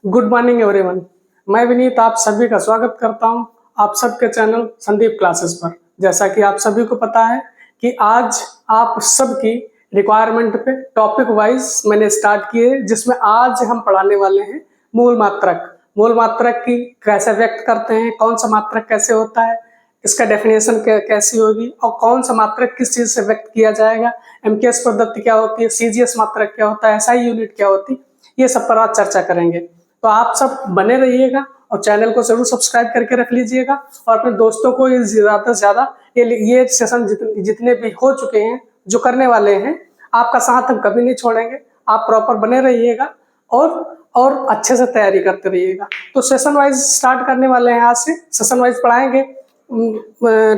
Good morning everyone. मैं विनीत आप सभी का स्वागत करता हूं आप सबके चैनल संदीप क्लासेस पर। जैसा कि आप सभी को पता है कि आज आप सबकी रिक्वायरमेंट पे टॉपिक वाइज मैंने स्टार्ट किए, जिसमें आज हम पढ़ाने वाले हैं मूल मात्रक। मूल मात्रक की कैसे व्यक्त करते हैं, कौन सा मात्रक कैसे होता है, इसका डेफिनेशन कैसी होगी और कौन सा मात्रक किस चीज से व्यक्त किया जाएगा, एमकेएस पद्धति क्या होती है, सीजीएस मात्रक क्या होता है, एसआई यूनिट क्या होती है, ये सब पर आज चर्चा करेंगे। तो आप सब बने रहिएगा और चैनल को जरूर सब्सक्राइब करके रख लीजिएगा और अपने दोस्तों को ज्यादा से ज्यादा ये सेशन जितने भी हो चुके हैं, जो करने वाले हैं, आपका साथ हम कभी नहीं छोड़ेंगे। आप प्रॉपर बने रहिएगा और अच्छे से तैयारी करते रहिएगा। तो सेशन वाइज स्टार्ट करने वाले हैं। आज से सेशन वाइज पढ़ाएंगे,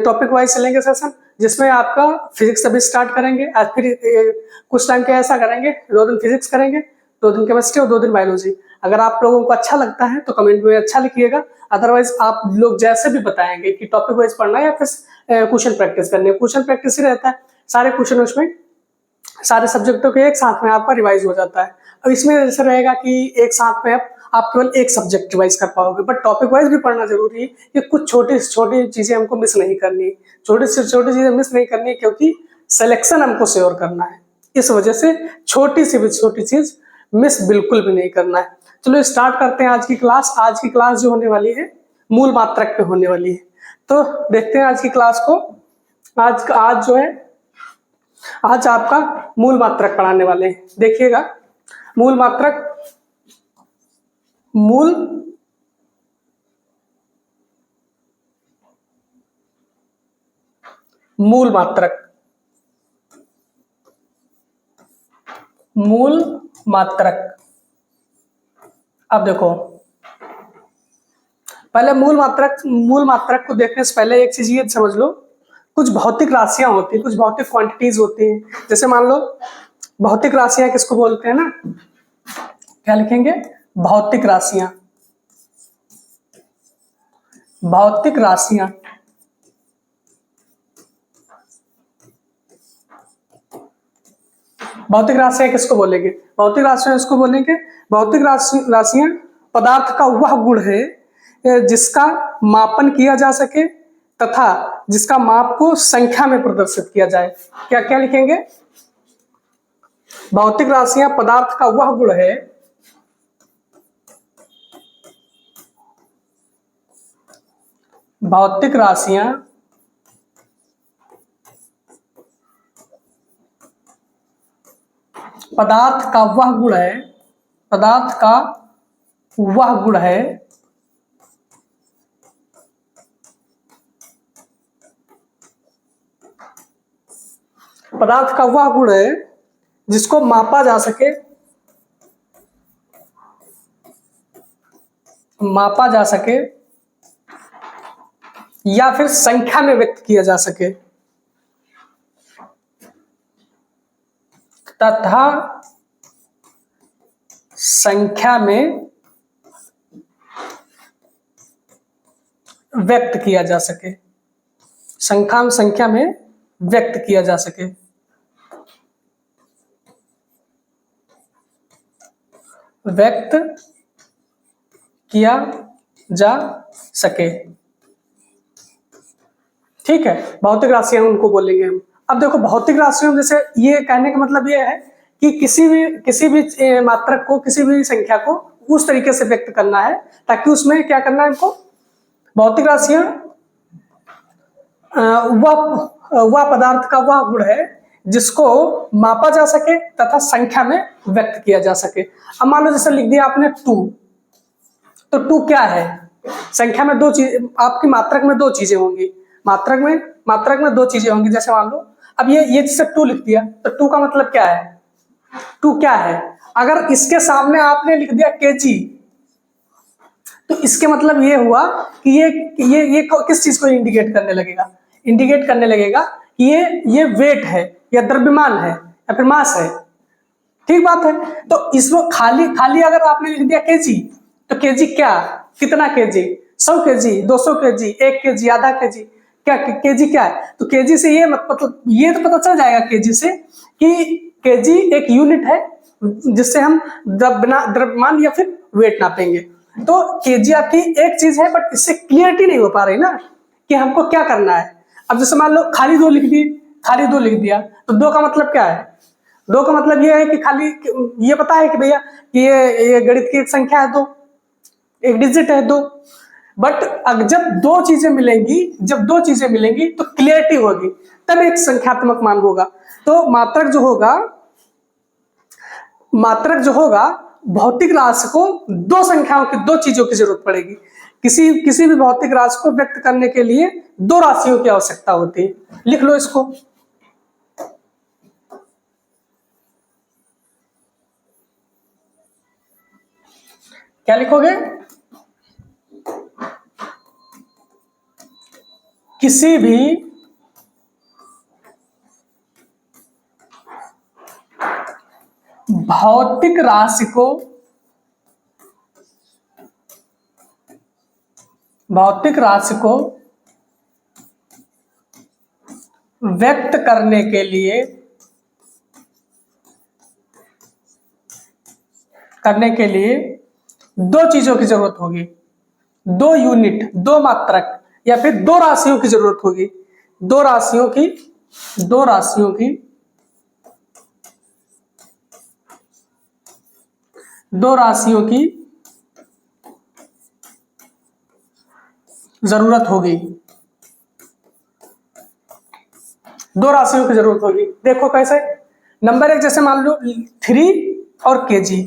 टॉपिक वाइज चलेंगे सेशन, जिसमें आपका फिजिक्स अभी स्टार्ट करेंगे। आज फिर कुछ टाइम के ऐसा करेंगे, 2 दिन फिजिक्स करेंगे, 2 दिन केमिस्ट्री और 2 दिन बायोलॉजी। अगर आप लोगों को अच्छा लगता है तो कमेंट में अच्छा लिखिएगा, अदरवाइज आप लोग जैसे भी बताएंगे कि टॉपिक वाइज पढ़ना है या फिर क्वेश्चन प्रैक्टिस करनी है, क्वेश्चन प्रैक्टिस ही रहता है। सारे क्वेश्चन उसमें सारे सब्जेक्टों के एक साथ में आपका रिवाइज हो जाता है। अब इसमें ऐसा रहेगा कि एक साथ में आप केवल एक सब्जेक्ट रिवाइज कर पाओगे, बट टॉपिक वाइज भी पढ़ना जरूरी है कि कुछ छोटी छोटी चीजें हमको मिस नहीं करनी, छोटी से छोटी चीजें मिस नहीं करनी, क्योंकि सिलेक्शन हमको श्योर करना है। इस वजह से छोटी सी भी छोटी चीज मिस बिल्कुल भी नहीं करना है। चलो स्टार्ट करते हैं आज की क्लास। आज की क्लास जो होने वाली है मूल मात्रक पे होने वाली है। तो देखते हैं आज की क्लास को। आज जो है, आज आपका मूल मात्रक पढ़ाने वाले हैं। देखिएगा, मूल मात्रक, मूल मात्रक, मूल मात्रक। अब देखो, पहले मूल मात्रक को देखने से पहले एक चीज ये समझ लो, कुछ भौतिक राशियां होती हैं, कुछ भौतिक क्वांटिटीज होती हैं। जैसे मान लो भौतिक राशियां किसको बोलते हैं ना, क्या लिखेंगे, भौतिक राशियां। भौतिक राशियां भौतिक राशियां किसको बोलेंगे, भौतिक राशियां इसको बोलेंगे, भौतिक राशियां पदार्थ का वह गुण है जिसका मापन किया जा सके तथा जिसका माप को संख्या में प्रदर्शित किया जाए। क्या क्या लिखेंगे, भौतिक राशियां पदार्थ का वह गुण है भौतिक राशियां पदार्थ का वह गुण है, पदार्थ का वह गुण है पदार्थ का वह गुण है जिसको मापा जा सके, मापा जा सके या फिर संख्या में व्यक्त किया जा सके तथा संख्या में व्यक्त किया जा सके, संख्या में व्यक्त किया जा सके। व्यक्त किया जा सके, ठीक है। भौतिक राशियां उनको बोलेंगे हम। अब देखो, भौतिक राशियों जैसे, ये कहने का मतलब ये है कि किसी भी मात्रक को, किसी भी संख्या को उस तरीके से व्यक्त करना है ताकि उसमें क्या करना है हमको, भौतिक राशियां वह पदार्थ का वह गुण है जिसको मापा जा सके तथा संख्या में व्यक्त किया जा सके। अब मान लो जैसे लिख दिया आपने 2, तो 2 क्या है, संख्या में 2 चीज, आपकी मात्रक में 2 चीजें होंगी, मात्रक में 2 चीजें होंगी। जैसे मान लो अब ये जैसे 2 लिख दिया, तो 2 का मतलब क्या है, 2 क्या है। अगर इसके सामने आपने लिख दिया kg, तो इसके मतलब ये हुआ कि ये किस चीज को इंडिकेट करने लगेगा, इंडिकेट करने लगेगा कि ये वेट है या द्रव्यमान है या फिर मास है, ठीक बात है। तो इसमें खाली अगर आपने लिख दिया kg, तो kg क्या, कितना kg, 100 kg, 200 kg, 1 kg, आधा kg, क्या kg क्या है। तो kg से ये मतलब ये तो पता चल जाएगा kg से कि kg एक यूनिट है जिससे हम द्रव्यमान या फिर वेट नापेंगे। तो केजी आपकी एक चीज है, बट इससे क्लियरिटी नहीं हो पा रही ना कि हमको क्या करना है। अब जैसे मान लो खाली 2 लिख दी, खाली 2 लिख दिया, तो 2 का मतलब क्या है? 2 का मतलब ये है कि खाली ये पता है कि भैया कि ये गणित की एक संख्या है 2, एक डिजिट है 2। बट अगर जब 2 चीजें मिलेंगी, जब 2 चीजें मिलेंगी तो क्लियरिटी होगी, तब एक संख्यात्मक मान होगा। तो मात्रक जो होगा भौतिक राशि को 2 संख्याओं की, 2 चीजों की जरूरत पड़ेगी। किसी भी भौतिक राशि को व्यक्त करने के लिए 2 राशियों की आवश्यकता होती है। लिख लो इसको। क्या लिखोगे? किसी भी भौतिक राशि को व्यक्त करने के लिए दो चीजों की जरूरत होगी, 2 यूनिट, 2 मात्रक या फिर 2 राशियों की जरूरत होगी। 2 राशियों की जरूरत होगी। 2 राशियों की जरूरत होगी। देखो कैसे। नंबर 1 जैसे मान लो 3 और केजी,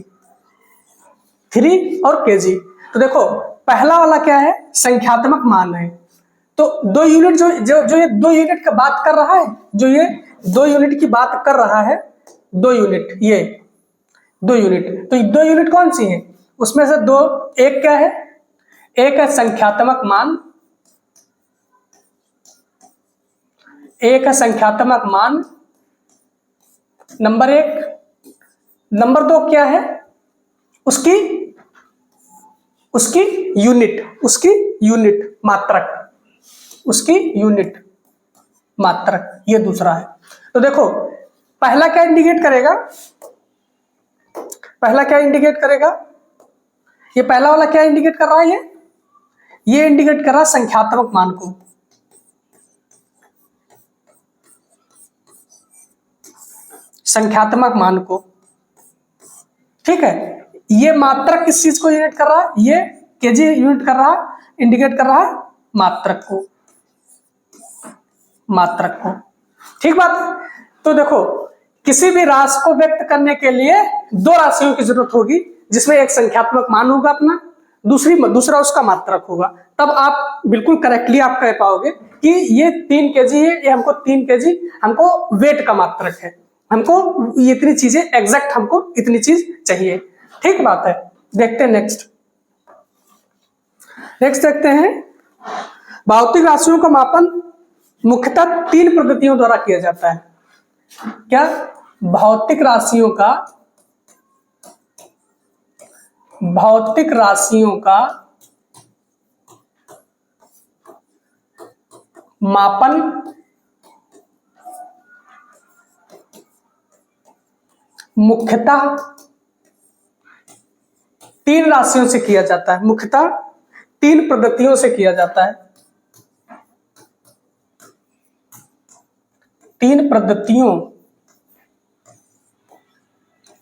3 और केजी। तो देखो पहला वाला क्या है? संख्यात्मक मान है। तो 2 यूनिट जो ये 2 यूनिट की बात कर रहा है, जो ये 2 यूनिट की बात कर रहा है, 2 यूनिट, ये 2 यूनिट, तो 2 यूनिट कौन सी है? उसमें से 2, एक क्या है? एक है संख्यात्मक मान, एक है संख्यात्मक मान, नंबर 1। नंबर 2 क्या है? उसकी यूनिट मात्रक, ये दूसरा है। तो देखो पहला क्या इंडिकेट करेगा? ये पहला वाला क्या इंडिकेट कर रहा है? ये इंडिकेट कर रहा है संख्यात्मक मान को। ठीक है। ये मात्रक किस चीज को यूनिट कर रहा है? ये केजी यूनिट कर रहा है, इंडिकेट कर रहा है मात्रक को। ठीक बात है। तो देखो किसी भी राशि को व्यक्त करने के लिए 2 राशियों की जरूरत होगी, जिसमें एक संख्यात्मक मान होगा अपना, दूसरा उसका मात्रक होगा। तब आप बिल्कुल करेक्टली आप कह पाओगे कि ये 3 केजी है, ये हमको 3 केजी हमको वेट का मात्रक है, हमको इतनी चीजें एग्जैक्ट, हमको इतनी चीज चाहिए। ठीक बात है। देखते हैं नेक्स्ट देखते हैं। भौतिक राशियों का मापन मुख्यतः 3 पद्धतियों द्वारा किया जाता है। क्या? भौतिक राशियों का मापन मुख्यतः 3 राशियों से किया जाता है, मुख्यतः 3 पद्धतियों से किया जाता है। 3 पद्धतियों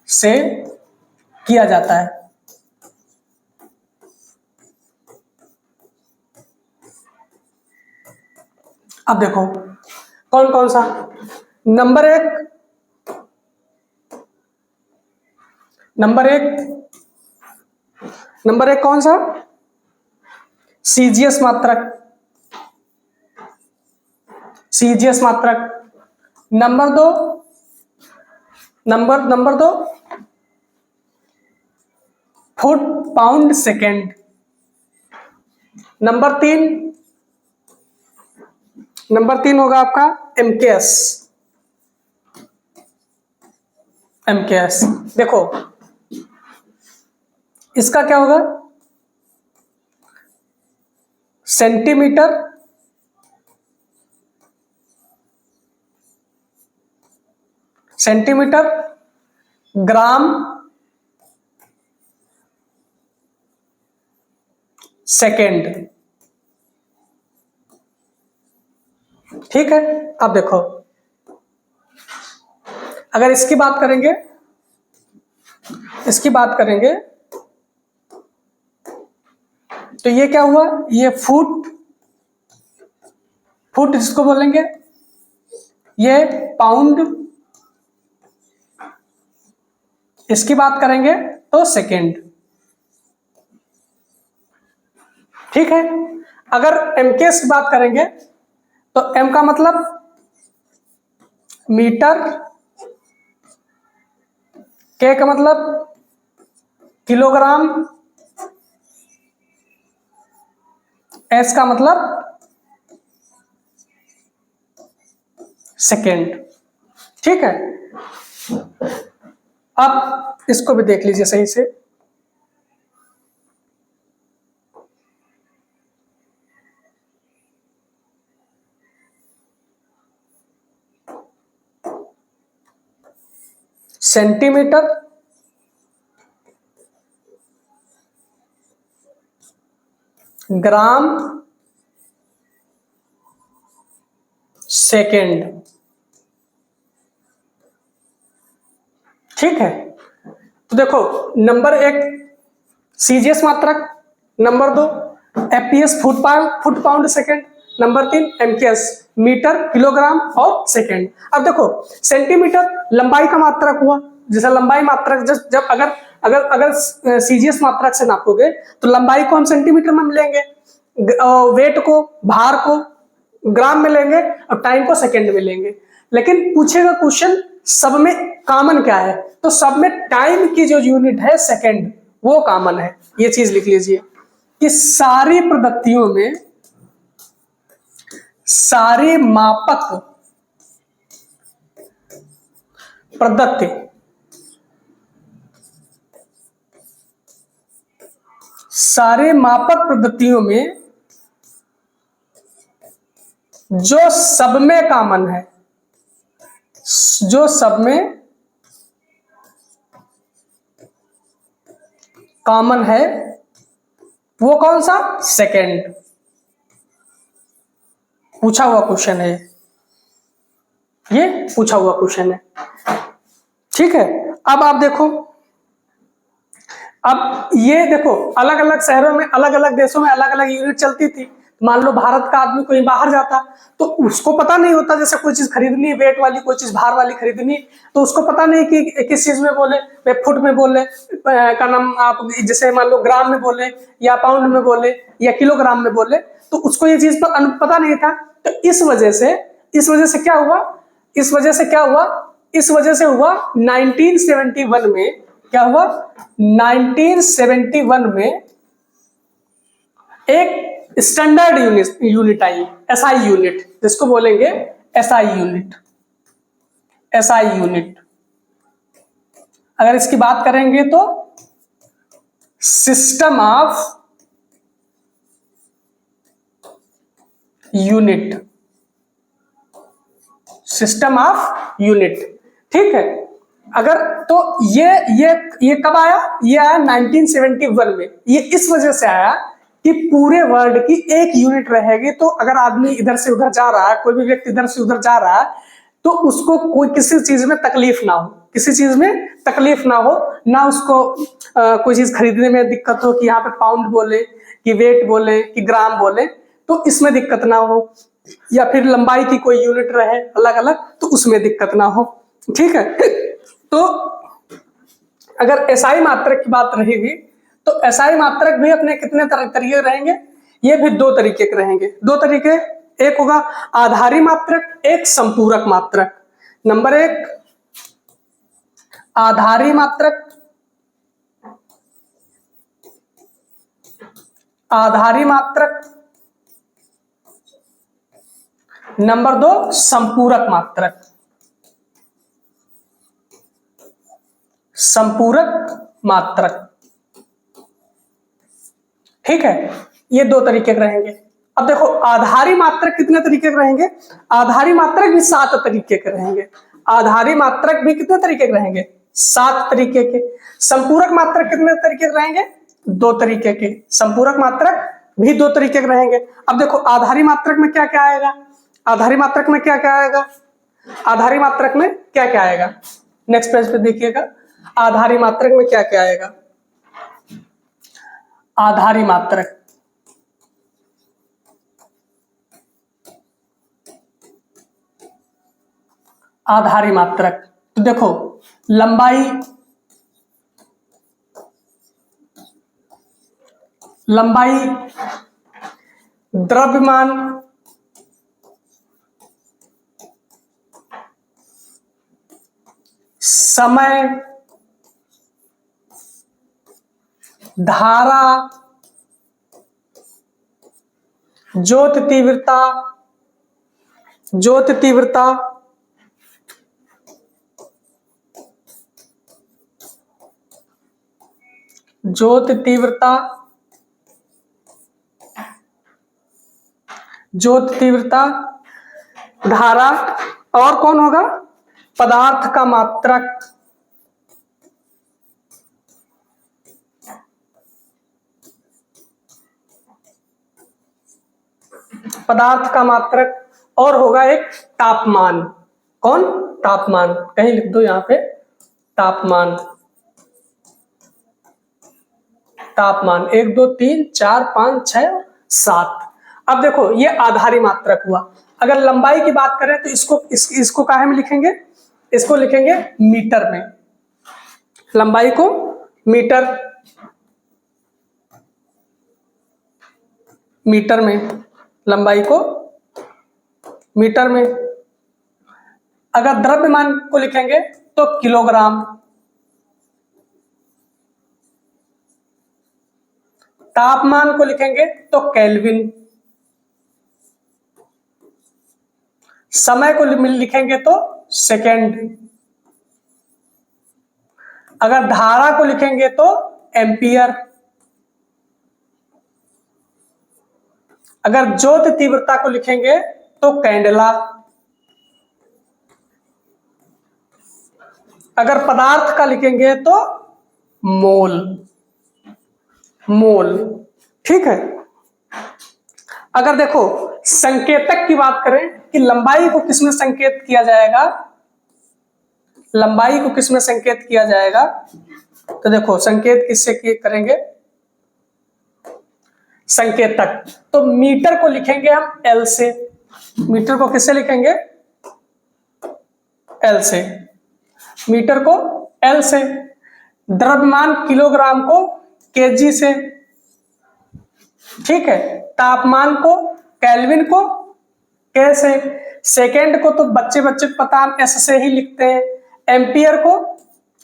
से किया जाता है। अब देखो कौन कौन सा। नंबर एक कौन सा? सीजीएस मात्रक। नंबर दो फुट पाउंड सेकेंड। नंबर तीन होगा आपका एमकेएस। देखो इसका क्या होगा? Centimetre, gram, second. ठीक है, अब देखो अगर इसकी बात करेंगे, तो ये क्या हुआ, ये फुट जिसको बोलेंगे, ये पाउंड, इसकी बात करेंगे तो सेकेंड। ठीक है, अगर एमकेएस की बात करेंगे तो एम का मतलब मीटर, के का मतलब किलोग्राम, एस का मतलब सेकेंड। ठीक है, अब इसको भी देख लीजिए सही से। Centimetre, gram, second. ठीक है, तो देखो नंबर 1 सीजीएस मात्रक, number 2 FPS foot pound second, number 3 MKS metre, kilogram और सेकेंड। अब देखो सेंटीमीटर लंबाई का मात्रक हुआ, जैसे लंबाई मात्रक जब अगर अगर अगर सीजीएस मात्रक से नापोगे तो लंबाई को हम सेंटीमीटर में लेंगे, वेट को, भार को ग्राम में लेंगे और टाइम को सेकेंड में लेंगे। लेकिन पूछेगा क्वेश्चन सब में कॉमन क्या है, तो सब में टाइम की जो यूनिट है सेकेंड वो कॉमन है। ये चीज लिख लीजिए कि सारी पद्धतियों में, सारी मापक पद्धति, सारे मापक पद्धतियों में जो सब में कॉमन है, जो सब में कॉमन है वो कौन सा, सेकेंड। पूछा हुआ क्वेश्चन है, ये पूछा हुआ क्वेश्चन है। ठीक है, अब आप देखो, अब ये देखो अलग अलग शहरों में, अलग अलग देशों में अलग अलग यूनिट चलती थी। मान लो भारत का आदमी कोई बाहर जाता तो उसको पता नहीं होता, जैसे कोई चीज खरीदनी है वेट वाली, कोई चीज भार वाली खरीदनी, तो उसको पता नहीं कि किस चीज में बोले, वे फुट में बोले का नाम, आप जैसे मान लो ग्राम में बोले या पाउंड में बोले या किलोग्राम में बोले, तो उसको ये चीज पता नहीं था। तो इस वजह से क्या हुआ, इस वजह से हुआ 1971 में, क्या हुआ 1971 में एक स्टैंडर्ड यूनिट आई, एसआई यूनिट, जिसको बोलेंगे एसआई यूनिट। एसआई यूनिट अगर इसकी बात करेंगे तो system of unit, system of unit. ठीक है, अगर तो ये कब आया, ये आया 1971 में। ये इस वजह से आया कि पूरे वर्ल्ड की एक यूनिट रहेगी, तो अगर आदमी इधर से उधर जा रहा है, कोई भी व्यक्ति इधर से उधर जा रहा है, तो उसको कोई किसी चीज में तकलीफ ना हो, किसी चीज में तकलीफ ना हो, ना उसको कोई चीज खरीदने में दिक्कत हो कि यहाँ पे पाउंड बोले कि वेट बोले कि ग्राम बोले, तो इसमें दिक्कत ना हो, या फिर लंबाई की कोई यूनिट रहे अलग अलग तो उसमें दिक्कत ना हो। ठीक है, तो अगर एसआई मात्रक की बात रहेगी तो एसआई मात्रक भी अपने कितने तरीके रहेंगे, ये भी 2 तरीके के रहेंगे। 2 तरीके, एक होगा आधारी मात्रक, एक संपूरक मात्रक। नंबर 1 आधारी मात्रक, आधारी मात्रक। नंबर 2 संपूरक मात्रक, संपूरक मात्रक। ठीक है, ये 2 तरीके के रहेंगे। अब देखो आधारी मात्रक कितने तरीके के रहेंगे, आधारी मात्रक भी 7 तरीके के रहेंगे। आधारी मात्रक भी कितने तरीके के रहेंगे, 7 तरीके के। संपूरक मात्रक कितने तरीके के रहेंगे, 2 तरीके के। संपूरक मात्रक भी दो तरीके के रहेंगे। अब देखो आधारी मात्रक में क्या क्या आएगा, आधारी मात्रक में क्या क्या आएगा, आधारी मात्रक में क्या क्या आएगा, नेक्स्ट पेज पे देखिएगा, आधारी मात्रक में क्या क्या आएगा। आधारी मात्रक, आधारी मात्रक तो देखो लंबाई, लंबाई, द्रव्यमान, समय, धारा, ज्योत तीव्रता, ज्योत तीव्रता, ज्योत तीव्रता, ज्योत तीव्रता, धारा, और कौन होगा, पदार्थ का मात्रक, पदार्थ का मात्रक, और होगा एक तापमान। कौन, तापमान, कहीं लिख दो यहां पे, तापमान, तापमान 1 2 3 4 5 6 7। अब देखो ये आधारी मात्रक हुआ। अगर लंबाई की बात करें तो इसको काहे में लिखेंगे, इसको लिखेंगे मीटर में, लंबाई को मीटर, मीटर में, लंबाई को मीटर में। अगर द्रव्यमान को लिखेंगे तो किलोग्राम, तापमान को लिखेंगे तो केल्विन, समय को लिखेंगे तो सेकेंड, अगर धारा को लिखेंगे तो एम्पियर, अगर ज्योत तीव्रता को लिखेंगे तो कैंडेला, अगर पदार्थ का लिखेंगे तो मोल, मोल। ठीक है। अगर देखो संकेतक की बात करें कि लंबाई को किसमें संकेत किया जाएगा, लंबाई को किसमें संकेत किया जाएगा, तो देखो संकेत किससे करेंगे, संकेतक, तो मीटर को लिखेंगे हम एल से, मीटर को किससे लिखेंगे, एल से, मीटर को एल से। द्रव्यमान किलोग्राम को केजी से, ठीक है। तापमान को, केल्विन को के से, सेकेंड को तो बच्चे को पता एस से ही लिखते हैं, एम्पियर को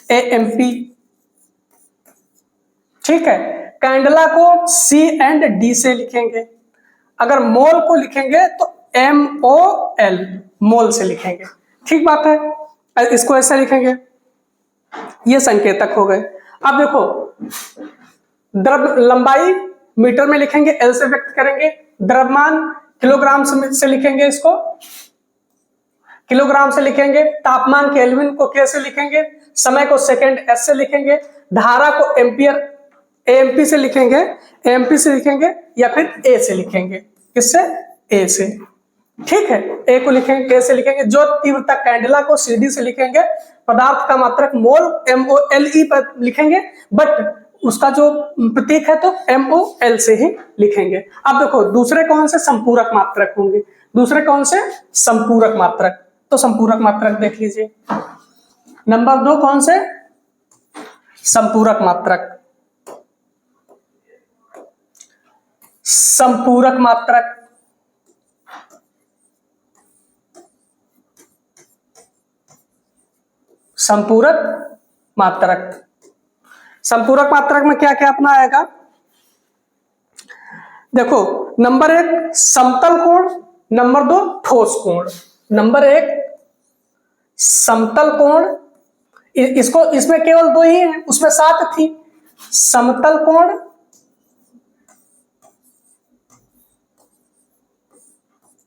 एएमपी, ठीक है। कैंडला को सी एंड डी से लिखेंगे, अगर मोल को लिखेंगे तो MOL, मोल से लिखेंगे, ठीक बात है। इसको ऐसे लिखेंगे, ये संकेतक हो गए। अब देखो लंबाई मीटर में लिखेंगे, एल से व्यक्त करेंगे, द्रव्यमान किलोग्राम से लिखेंगे, इसको किलोग्राम से लिखेंगे, तापमान केल्विन को के से लिखेंगे, समय को सेकेंड एस से लिखेंगे, धारा को एम्पियर एएमपी से लिखेंगे, एएमपी से लिखेंगे, या फिर ए से लिखेंगे, किससे, ए से, ठीक है। ए को लिखेंगे, ए से लिखेंगे। ज्योत तीव्रता कैंडेला को सीडी से लिखेंगे, पदार्थ का मात्रक मोल MOLE पर लिखेंगे, बट उसका जो प्रतीक है तो MOL से ही लिखेंगे। अब देखो दूसरे कौन से संपूरक मात्रक होंगे, दूसरे कौन से संपूरक मात्रक, तो संपूरक मात्रक देख लीजिए। नंबर 2 कौन से, संपूरक मात्रक, संपूरक मात्रक, संपूरक मात्रक। संपूरक मात्रक में क्या क्या अपना आएगा, देखो नंबर 1 समतल कोण, नंबर 2 ठोस कोण। नंबर 1 समतल कोण, इसको इसमें केवल 2 ही है, उसमें 7 थी। समतल कोण,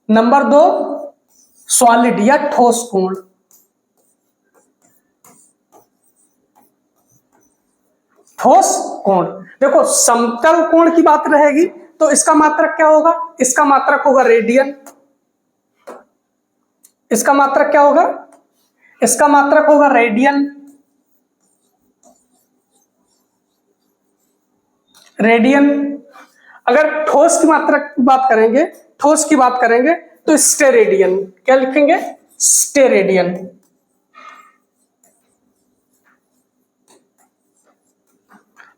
नंबर 2 सॉलिड या ठोस कोण, ठोस कोण। देखो समतल कोण की बात रहेगी तो इसका मात्रक क्या होगा? इसका मात्रक होगा रेडियन। इसका मात्रक क्या होगा? इसका मात्रक होगा रेडियन। रेडियन। अगर ठोस की मात्रक की बात करेंगे, ठोस की बात करेंगे तो स्टेरेडियन। क्या लिखेंगे? स्टेरेडियन।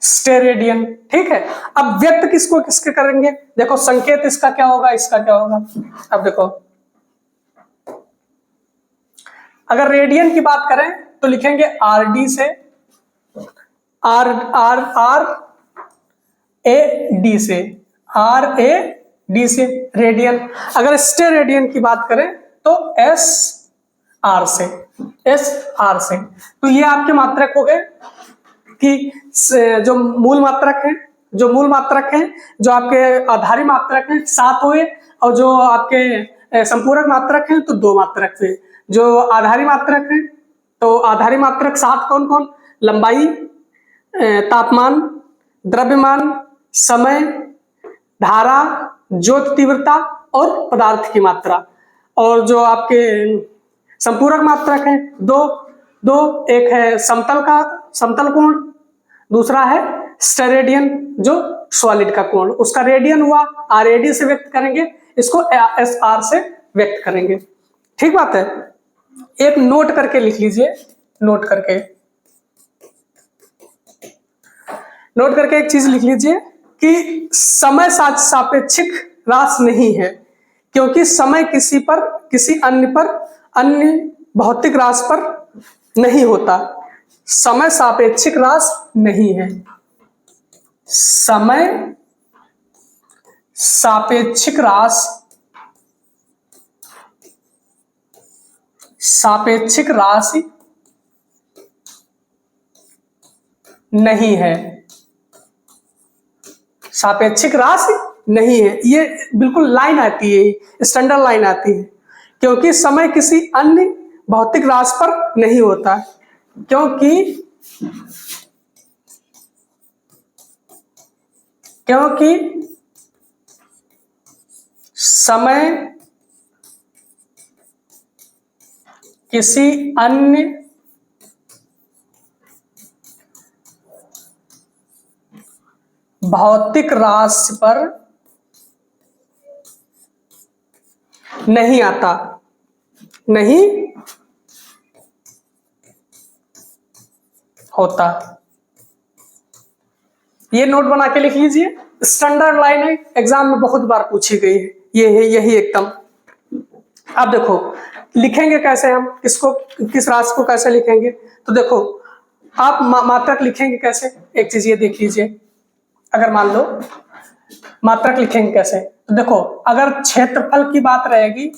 स्टेरेडियन। ठीक है। अब व्यक्त किसको किसके करेंगे? देखो संकेत इसका क्या होगा, इसका क्या होगा? अब देखो, अगर रेडियन की बात करें तो लिखेंगे आर डी से, R R R A D से, आर ए डी से रेडियन। अगर स्टेरेडियन की बात करें तो एस आर से, एस आर से। तो ये आपके मात्रक हो गए कि जो मूल मात्रक है, जो मूल मात्रक है, जो आपके आधारी मात्रक हैं 7 हुए, और जो आपके संपूरक मात्रक हैं तो 2 मात्रक हुए। जो आधारी मात्रक है तो आधारी मात्रक 7 कौन कौन? लंबाई, तापमान, द्रव्यमान, समय, धारा, ज्योत तीव्रता और पदार्थ की मात्रा। और जो आपके संपूरक मात्रक है दो, एक है समतल कोण, दूसरा है स्टेरेडियन जो सॉलिड का कोण, उसका रेडियन हुआ, आर ए डी से व्यक्त करेंगे, इसको एस आर से व्यक्त करेंगे। ठीक बात है। एक नोट करके लिख लीजिए, नोट करके एक चीज लिख लीजिए कि समय सापेक्षिक रास नहीं है, क्योंकि समय किसी अन्य भौतिक रास पर नहीं होता। समय सापेक्षिक रास नहीं है। समय सापेक्षिक राशि नहीं है। सापेक्षिक राशि नहीं है, ये बिल्कुल लाइन आती है, स्टैंडर्ड लाइन आती है, क्योंकि समय किसी अन्य भौतिक राशि पर नहीं होता, क्योंकि समय किसी अन्य भौतिक राशि पर नहीं आता, नहीं होता। ये नोट बना के लिख लीजिए, स्टैंडर्ड लाइन है, एग्जाम में बहुत बार पूछी गई है, ये है यही एकदम। अब देखो लिखेंगे कैसे हम इसको, किस राशि को कैसे लिखेंगे? तो देखो आप मात्रक लिखेंगे कैसे, एक चीज ये देख लीजिए। अगर मान लो मात्रक लिखेंगे कैसे, तो देखो अगर क्षेत्रफल की बात रहेगी,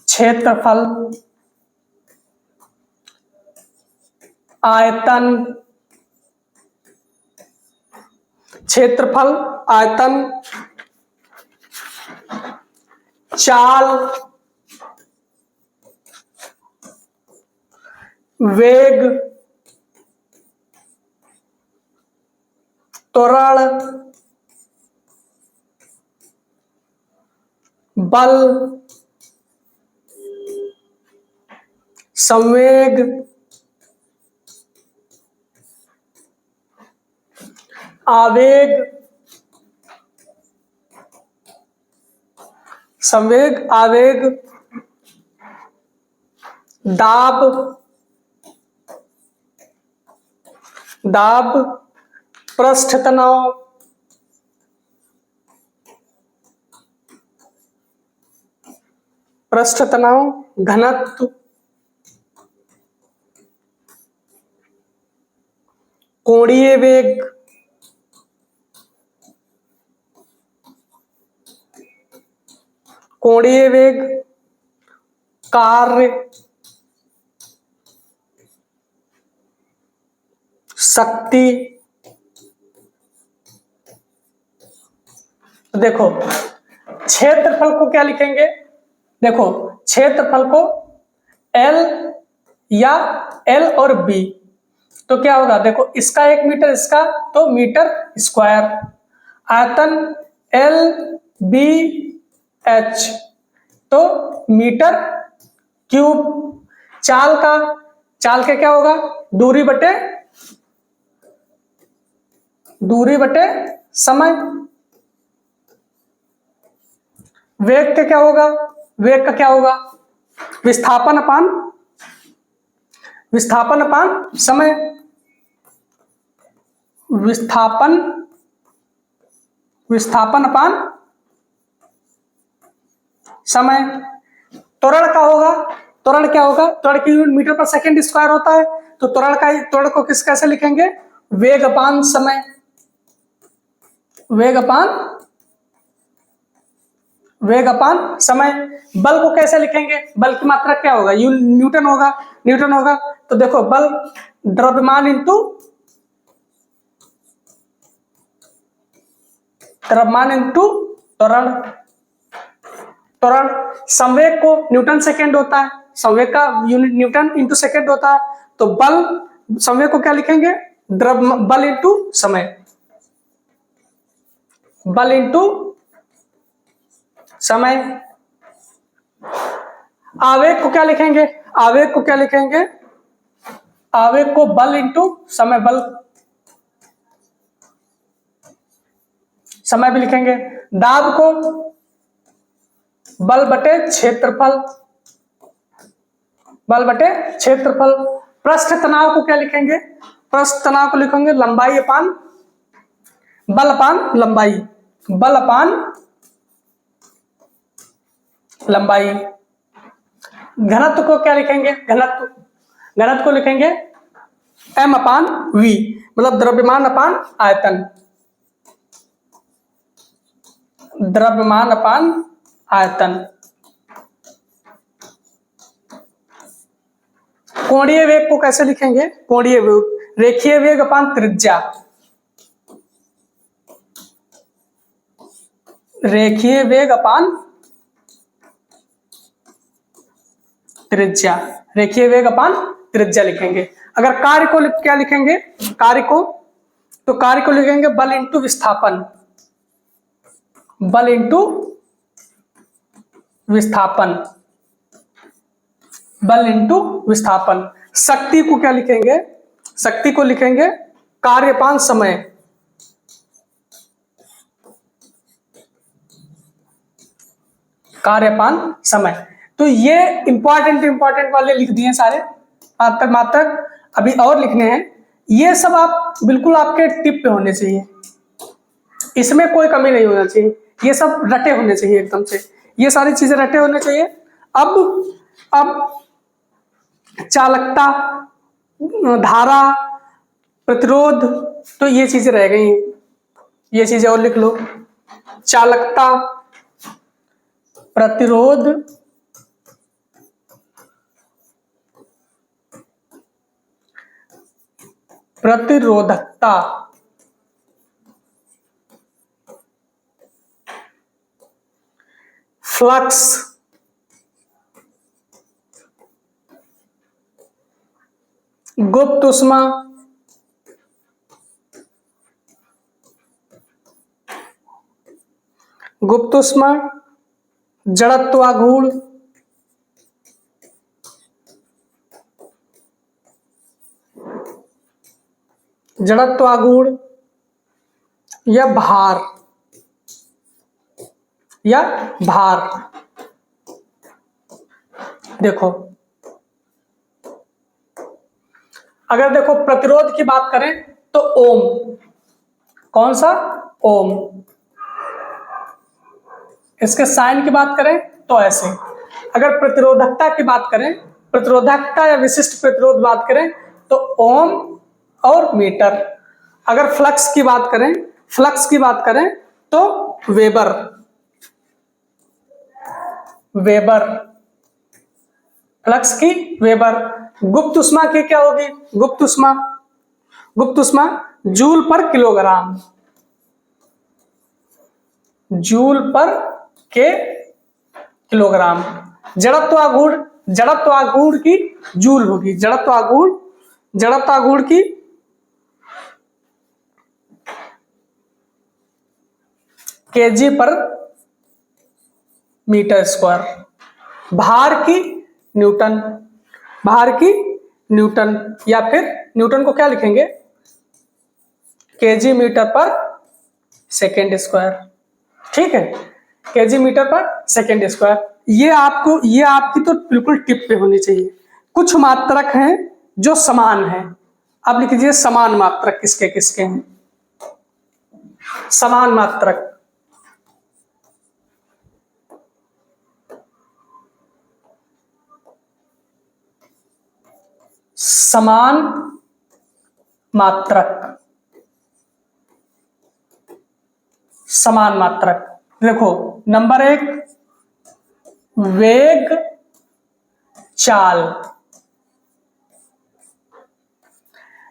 क्षेत्रफल, आयतन, क्षेत्रफल, आयतन, चाल, वेग, त्वरण, बल, संवेग, आवेग, संवेग, आवेग, दाब, पृष्ठ तनाव, घनत्व, कोणीय वेग, कार्य, शक्ति। देखो क्षेत्रफल को क्या लिखेंगे? देखो क्षेत्रफल को L या L और B, तो क्या होगा? देखो इसका 1 मीटर, इसका तो मीटर स्क्वायर। आयतन LBH, तो मीटर क्यूब। चाल के क्या होगा, दूरी बटे समय। वेग का क्या होगा, विस्थापन अपान समय। विस्थापन अपान समय। त्वरण का होगा, त्वरण क्या होगा, त्वरण की यूनिट मीटर पर सेकंड स्क्वायर होता है, तो त्वरण को कैसे लिखेंगे, वेग अपान समय। वेग अपान समय। बल को कैसे लिखेंगे, बल की मात्रा क्या होगा, न्यूटन होगा। तो देखो, बल द्रव्यमान इंटू त्वरण। संवेग को न्यूटन सेकेंड होता है, संवेग का यूनिट न्यूटन इंटू सेकेंड होता है, तो संवेग को क्या लिखेंगे, बल इंटू समय। बल इंटू समय। आवेग को क्या लिखेंगे, आवेग को बल इंटू समय, समय भी लिखेंगे। दाब को बल बटे क्षेत्रफल। पृष्ठ तनाव को क्या लिखेंगे, लंबाई अपान बल अपान लंबाई। घनत्व को क्या लिखेंगे, घनत्व को लिखेंगे m अपान v, मतलब द्रव्यमान अपान आयतन। कोणीय वेग को कैसे लिखेंगे, रेखीय वेग अपान त्रिज्या। रेखीय वेग अपान त्रिज्या लिखेंगे। अगर कार्य को क्या लिखेंगे, कार्य को लिखेंगे बल इंटू विस्थापन। शक्ति को क्या लिखेंगे, कार्यपान समय। तो ये इंपॉर्टेंट वाले लिख दिए सारे, मात्रक अभी और लिखने हैं। ये सब आप बिल्कुल आपके टिप पे होने चाहिए, इसमें कोई कमी नहीं होना चाहिए, ये सब रटे होने चाहिए एकदम से, ये सारी चीजें रटे होने चाहिए। अब चालकता, धारा, प्रतिरोध, तो ये चीजें रह गई, ये चीजें और लिख लो। चालकता, प्रतिरोध, प्रतिरोधकता, फ्लक्स, गुप्त ऊष्मा, जड़त्वाघूर्ण, या भार। देखो, अगर देखो प्रतिरोध की बात करें तो ओम, कौन सा, ओम। इसके साइन की बात करें तो ऐसे। अगर प्रतिरोधकता की बात करें, प्रतिरोधकता या विशिष्ट प्रतिरोध बात करें तो ओम और मीटर। अगर फ्लक्स की बात करें तो वेबर। फ्लक्स की वेबर। गुप्त ऊष्मा की क्या होगी, गुप्त ऊष्मा जूल पर किलोग्राम। जड़त्वाघूर्ण की जूल होगी, जड़त्वाघूर्ण की केजी पर मीटर स्क्वायर। भार की न्यूटन, भार की न्यूटन, या फिर न्यूटन को क्या लिखेंगे, केजी मीटर पर सेकेंड स्क्वायर। ठीक है, केजी मीटर पर सेकेंड स्क्वायर। ये आपकी तो बिल्कुल टिप पे होनी चाहिए। कुछ मात्रक हैं जो समान हैं, आप लिख लीजिए समान मात्रक किसके किसके हैं। समान मात्रक, समान मात्रक, समान मात्रक। देखो नंबर 1 वेग चाल,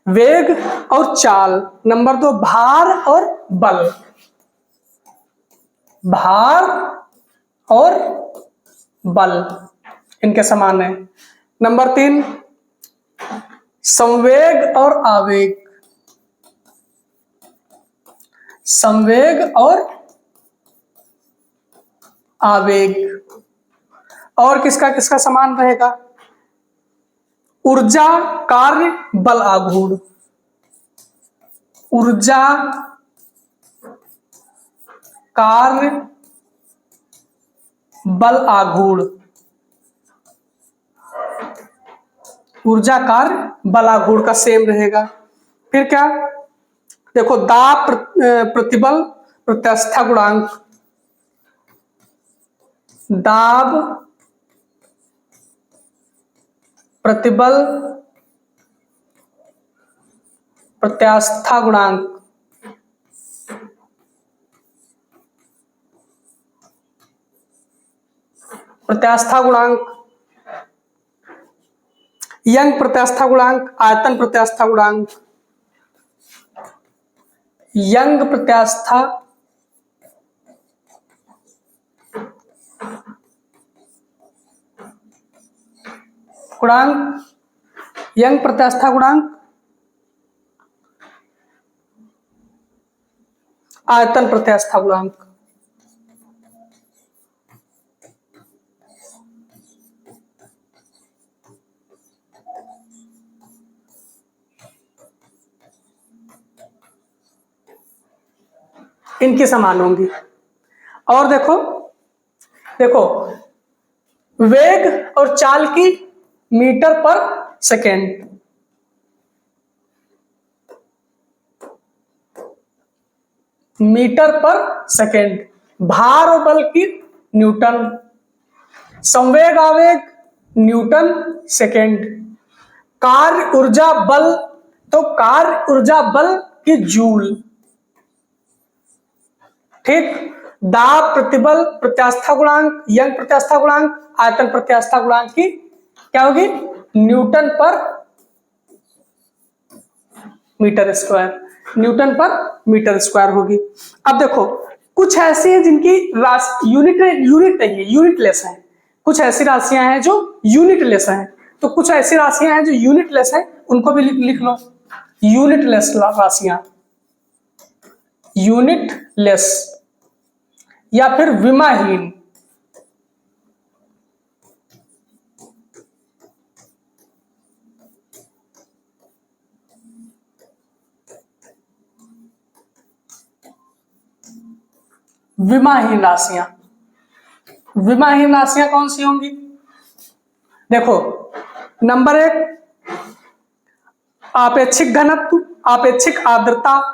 वेग और चाल। नंबर 2 भार और बल, भार और बल इनके समान है। नंबर 3 संवेग और आवेग, संवेग और आवेग। और किसका किसका समान रहेगा, ऊर्जा कार्य बल आघूर्ण, ऊर्जा कार्य बल आघूर्ण, ऊर्जा कार्य बल आघूर्ण का सेम रहेगा। फिर क्या, देखो दाब प्रतिबल प्रत्यास्थता गुणांक, दाब प्रतिबल प्रत्यास्थता गुणांक, प्रत्यास्थता गुणांक, यंग प्रत्यास्थता गुणांक, आयतन प्रत्यास्थता गुणांक, यंग प्रत्यास्थता गुणांक, यंग प्रत्यास्थता गुणांक, आयतन प्रत्यास्थता गुणांक। इनकी समान होंगी। और देखो देखो वेग और चाल की मीटर पर सेकेंड, मीटर पर सेकेंड। भार और बल की न्यूटन, संवेग आवेग न्यूटन सेकेंड। कार्य ऊर्जा बल, तो कार्य ऊर्जा बल की जूल। ठीक, दाब प्रतिबल प्रत्यास्थता गुणांक, यंग प्रत्यास्थता गुणांक, आयतन प्रत्यास्थता गुणांक की क्या होगी, न्यूटन पर मीटर स्क्वायर, न्यूटन पर मीटर स्क्वायर होगी। अब देखो कुछ ऐसी है जिनकी यूनिट यूनिट नहीं है, यूनिटलेस है। कुछ ऐसी राशियां हैं जो यूनिटलेस हैं, तो कुछ ऐसी राशियां हैं जो यूनिटलेस हैं, उनको भी लिख लो। यूनिटलेस राशियां, यूनिटलेस या फिर विमाहीन, विमाहीन राशियां। विमाहीन राशियां कौन सी होंगी, देखो नंबर 1 आपेक्षिक घनत्व, आपेक्षिक आर्द्रता,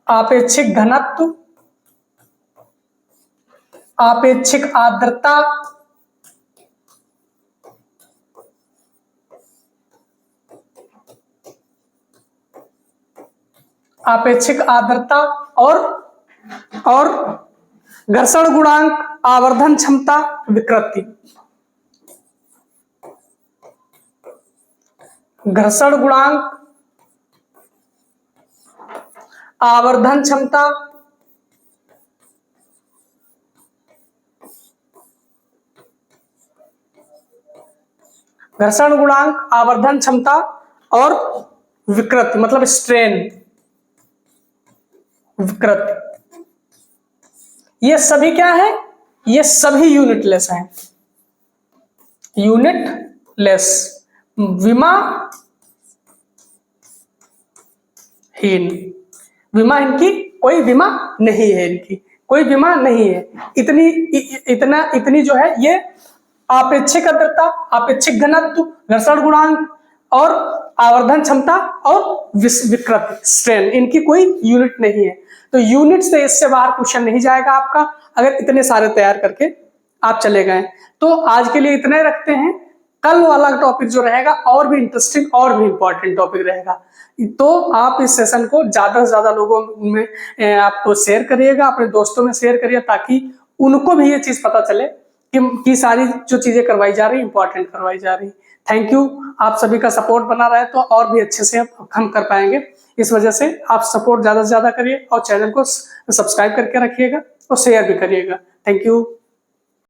आपेक्षिक घनत्व, आपेक्षिक आर्द्रता, आपेक्षिक आर्द्रता और घर्षण गुणांक, आवर्धन क्षमता, विकृति। घर्षण गुणांक, आवर्धन क्षमता, घर्षण गुणांक, आवर्धन क्षमता और विकृति मतलब स्ट्रेन, विकृति, ये सभी क्या है? ये सभी यूनिटलेस हैं, यूनिटलेस, विमाहीन, विमाहीन की कोई विमा नहीं है, इनकी कोई विमा नहीं है। इतनी जो है ये आपेक्षिक आर्द्रता, आपेक्षिक घनत्व, घर्षण गुणांक और आवर्धन क्षमता और विकृति, स्ट्रेन, इनकी कोई यूनिट नहीं है। तो यूनिट से इससे बाहर क्वेश्चन नहीं जाएगा आपका, अगर इतने सारे तैयार करके आप चले गए। तो आज के लिए इतना ही रखते हैं। कल वाला टॉपिक जो रहेगा और भी इंटरेस्टिंग और भी इंपॉर्टेंट टॉपिक रहेगा। तो आप इस सेशन को ज्यादा से ज्यादा लोगों में आप शेयर करिएगा, अपने दोस्तों में शेयर करिए, ताकि उनको भी ये चीज पता चले कि सारी जो चीजें करवाई जा रही इंपॉर्टेंट करवाई जा रही। थैंक यू, आप सभी का सपोर्ट बना रहे तो और भी अच्छे से हम कर पाएंगे। इस वजह से आप सपोर्ट ज्यादा से ज्यादा करिए और चैनल को सब्सक्राइब करके रखिएगा और शेयर भी करिएगा। Thank you.